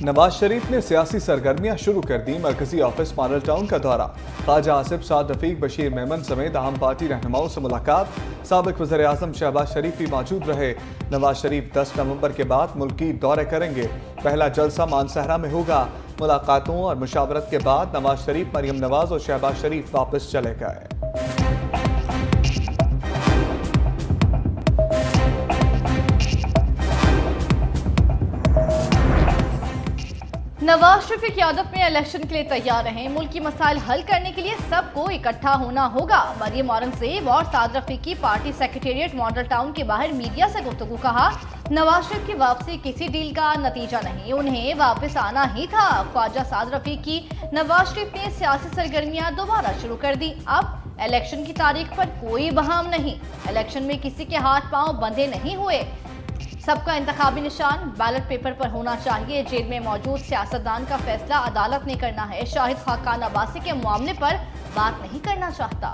नवाज शरीफ ने सियासी सरगर्मियां शुरू कर दी। मरकजी ऑफिस मॉडल टाउन का दौरा, ख्वाजा आसिफ, साद रफीक, बशीर मेमन समेत अहम पार्टी रहनुमाओं से मुलाकात। साबिक वज़ीर आज़म शहबाज शरीफ भी मौजूद रहे। नवाज शरीफ 10 नवंबर के बाद मुल्की दौरे करेंगे। पहला जलसा मानसहरा में होगा। मुलाकातों और मुशावरत के बाद नवाज शरीफ, मरियम नवाज और शहबाज शरीफ वापस चले गए। नवाज शरीफ की क़यादत में इलेक्शन के लिए तैयार रहें। मुल्की मसाइल हल करने के लिए सबको इकट्ठा होना होगा। मरियम औरंगजेब और साद रफीक की पार्टी सेक्रेटेरिएट मॉडल टाउन के बाहर मीडिया से गुफ्तगू। कहा, नवाज शरीफ की वापसी किसी डील का नतीजा नहीं, उन्हें वापस आना ही था। ख्वाजा साद रफीक की नवाज शरीफ ने सियासी सरगर्मियां दोबारा शुरू कर दी। अब इलेक्शन की तारीख पर कोई बहाम नहीं। इलेक्शन में किसी के हाथ पांव बंधे नहीं हुए। सबका इंतखाबी निशान बैलेट पेपर पर होना चाहिए। जेल में मौजूद सियासतदान का फैसला अदालत ने करना है। शाहिद खाकान अब्बासी के मामले पर बात नहीं करना चाहता।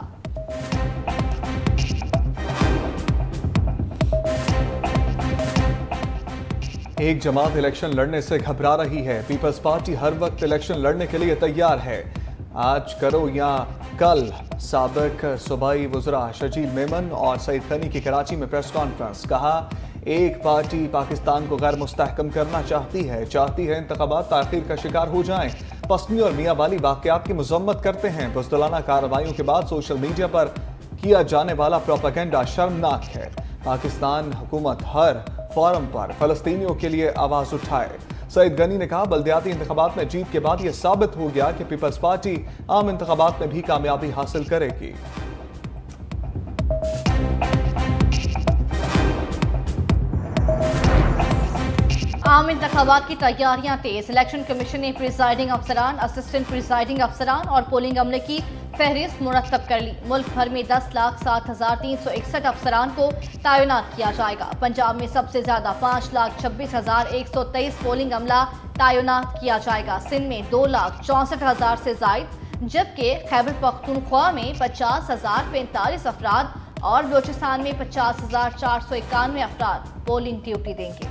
एक जमात इलेक्शन लड़ने से घबरा रही है। पीपल्स पार्टी हर वक्त इलेक्शन लड़ने के लिए तैयार है। आज करो या कल। साबिक सूबाई वज़रा शजील मेमन और सईद गनी की कराची में प्रेस कॉन्फ्रेंस। कहा, एक पार्टी पाकिस्तान को गैर मुस्तहकम करना चाहती है इंतखाबात ताख़ीर का शिकार हो जाएं। पसनी और मियाँ वाली वाक़यात की मज़म्मत करते हैं। बुज़दिलाना कार्रवाइयों के बाद सोशल मीडिया पर किया जाने वाला प्रोपेगेंडा शर्मनाक है। पाकिस्तान हुकूमत हर फोरम पर फ़लस्तीनियों के लिए आवाज़ उठाए। सईद गनी ने कहा, बल्दियाती इंतखाबात में जीत के बाद यह साबित हो गया कि पीपल्स पार्टी आम इंतखाबात में भी कामयाबी हासिल करेगी। आम इंतखाबात की तैयारियां तेज। इलेक्शन कमीशन ने प्रिजाइडिंग अफसरान, असिस्टेंट प्रिजाइडिंग अफसरान और पोलिंग अमले की फहरिस्त मुरतब कर ली। मुल्क भर में 10,07,361 अफसरान को तैनात किया जाएगा। पंजाब में सबसे ज्यादा 5,26,123 पोलिंग अमला तैनात किया जाएगा। सिंध में 2,64,000 से जायद, जबकि खैबर पख्तूनख्वा में 50,045 अफराद और बलूचिस्तान में 50,491 अफराद पोलिंग ड्यूटी देंगे।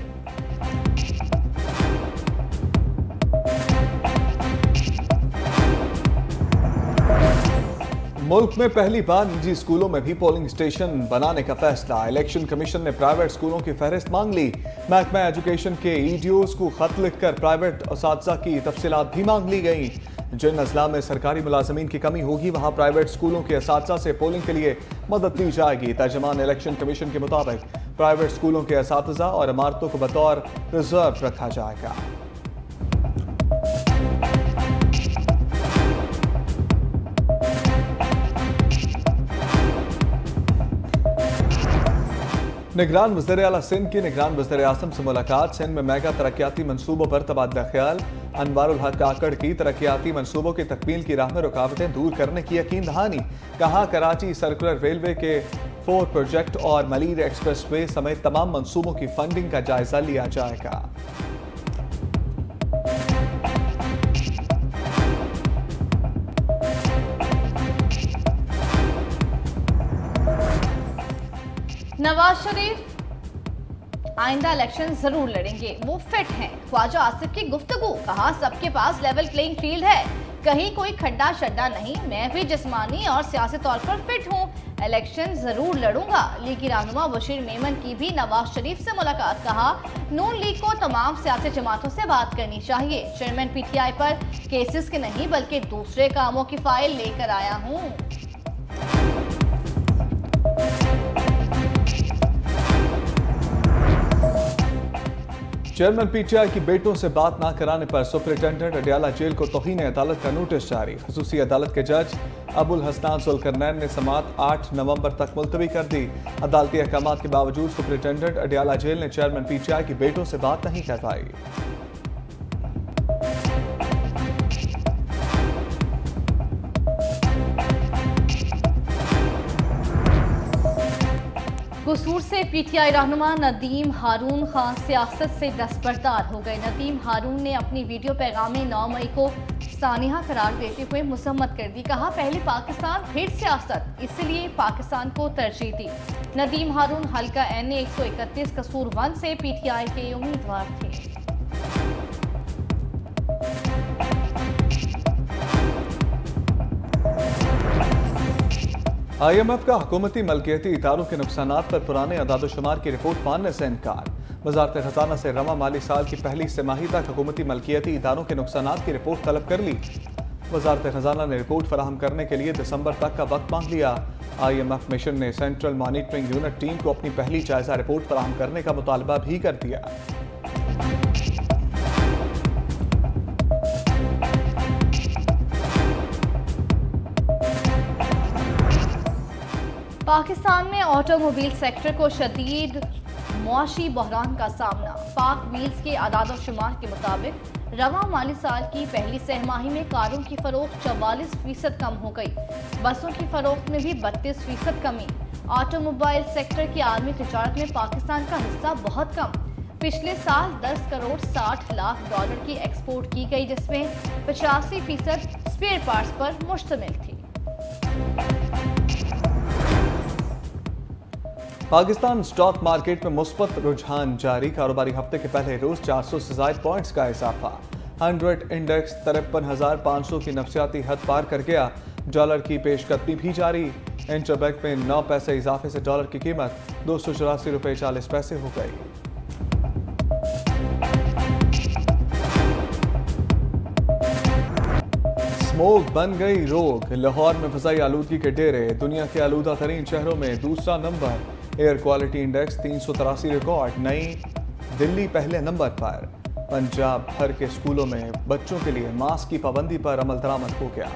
मुल्क में पहली बार निजी स्कूलों में भी पोलिंग स्टेशन बनाने का फैसला। इलेक्शन कमीशन ने प्राइवेट स्कूलों की फहरिस्त मांग ली। महकमा एजुकेशन के ईडीओज को खत लिखकर प्राइवेट असातिज़ा की तफसीलात भी मांग ली गई। जिन अजला में सरकारी मुलाजमीन की कमी होगी, वहां प्राइवेट स्कूलों के असातिज़ा से पोलिंग के लिए मदद दी जाएगी। तर्जुमान इलेक्शन कमीशन के मुताबिक प्राइवेट स्कूलों के असातिज़ा और इमारतों को बतौर रिजर्व रखा जाएगा। निगरान वज़ीर आला सिंध की निगरान वज़ीर आज़म से मुलाकात। सिंध में मेगा तरक्याती मनसूबों पर तबादला ख्याल। अनवारुल हक काकड़ की तरक्याती मनसूबों की तकमील की राह में रुकावटें दूर करने की यकीन दहानी। कहा, कराची सर्कुलर रेलवे के 4 प्रोजेक्ट और मलीर एक्सप्रेस वे समेत तमाम मनसूबों की फंडिंग का जायजा लिया जाएगा। नवाज शरीफ आइंदा इलेक्शन जरूर लड़ेंगे, वो फिट हैं। ख्वाजा आसिफ की गुफ्तगू। कहा, सबके पास लेवल प्लेइंग फील्ड है, कहीं कोई खड्डा शड्डा नहीं। मैं भी जिस्मानी और सियासी तौर पर फिट हूँ, इलेक्शन जरूर लड़ूंगा। लीगी रहनुमा बशीर मेमन की भी नवाज शरीफ से मुलाकात। कहा, नून लीग को तमाम सियासी जमातों से बात करनी चाहिए। चेयरमैन पीटीआई पर केसेस के नहीं बल्कि दूसरे कामों की फाइल लेकर आया हूँ। चेयरमैन पीटीआई की बेटों से बात न कराने पर सुपरिटेंडेंट अडियाला जेल को तौहीन अदालत का नोटिस जारी। खसूसी अदालत के जज अबुल हसनान जुल्करनैन ने समाअत 8 नवंबर तक मुलतवी कर दी। अदालती अहकामात के बावजूद सुपरिटेंडेंट अडियाला जेल ने चेयरमैन पीटीआई की बेटों से बात नहीं करवाई। कसूर से पीटीआई रहनुमा नदीम हारून खान सियासत से दस्तबरदार हो गए। नदीम हारून ने अपनी वीडियो पैगाम में 9 मई को सानिया करार देते हुए मजम्मत कर दी। कहा, पहले पाकिस्तान फिर सियासत, इसलिए पाकिस्तान को तरजीह दी। नदीम हारून हल्का NA 131 कसूर 1 से पीटीआई के उम्मीदवार थे। IMF का हुकूमती मलकियती इदारों के नुकसानात पर पुराने अदाद-ओ-शुमार की रिपोर्ट मानने से इनकार। वजारत खजाना से रवा माली साल की पहली तिमाही तक हुकूमती मलकियती इदारों के नुकसानात की रिपोर्ट तलब कर ली। वजारत खजाना ने रिपोर्ट फराहम करने के लिए दिसंबर तक का वक्त मांग लिया। IMF मिशन ने सेंट्रल मॉनिटरिंग यूनिट टीम को अपनी पहली जायजा रिपोर्ट फराहम करने का मुतालबा भी कर दिया। पाकिस्तान में ऑटोमोबाइल सेक्टर को शदीद मुआशी बहरान का सामना। पाक व्हील्स के आदाद-ओ-शुमार के मुताबिक रवा माली साल की पहली तिमाही में कारों की फरोख्त 44% कम हो गई। बसों की फरोख्त में भी 32% कमी। ऑटोमोबाइल सेक्टर की आलमी तिजारत में पाकिस्तान का हिस्सा बहुत कम। पिछले साल 10 करोड़ 60 लाख डॉलर की एक्सपोर्ट की गई, जिसमें 85% स्पेयर पार्ट्स पर मुश्तमिल थी। पाकिस्तान स्टॉक मार्केट में मुस्बत रुझान जारी। कारोबारी हफ्ते के पहले रोज 400 से ज्यादा पॉइंट्स का इजाफा। 100 इंडेक्स 53,500 की नफसियाती हद पार कर गया। डॉलर की पेशकदमी भी जारी। इंटरबैंक में 9 पैसे इजाफे से डॉलर की कीमत 284 रुपये 40 पैसे हो गई। स्मोक बन गई रोग। लाहौर में फजाई आलूदगी के डेरे। दुनिया के आलूदा तरीन शहरों में दूसरा number. Air quality index 383 record. नई दिल्ली पहले नंबर पर। पंजाब भर के स्कूलों में बच्चों के लिए मास्क की पाबंदी पर अमल दरामद हो गया।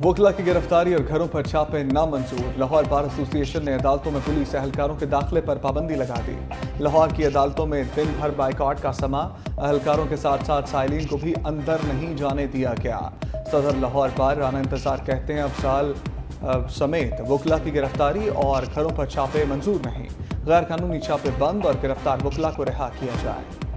वकला की गिरफ्तारी और घरों पर छापे नामंजूर। लाहौर बार एसोसिएशन ने अदालतों में पुलिस एहलकारों के दाखिले पर पाबंदी लगा दी। लाहौर की अदालतों में दिन भर बाइकआउट का समा। एहलकारों के साथ साथ साइलिन को भी अंदर नहीं जाने दिया गया। सदर लाहौर बार राना इंतजार कहते हैं अब साल समेत वकला की गिरफ्तारी और घरों पर छापे मंजूर नहीं। गैर कानूनी छापे बंद और गिरफ्तार वकला को रिहा किया जाए।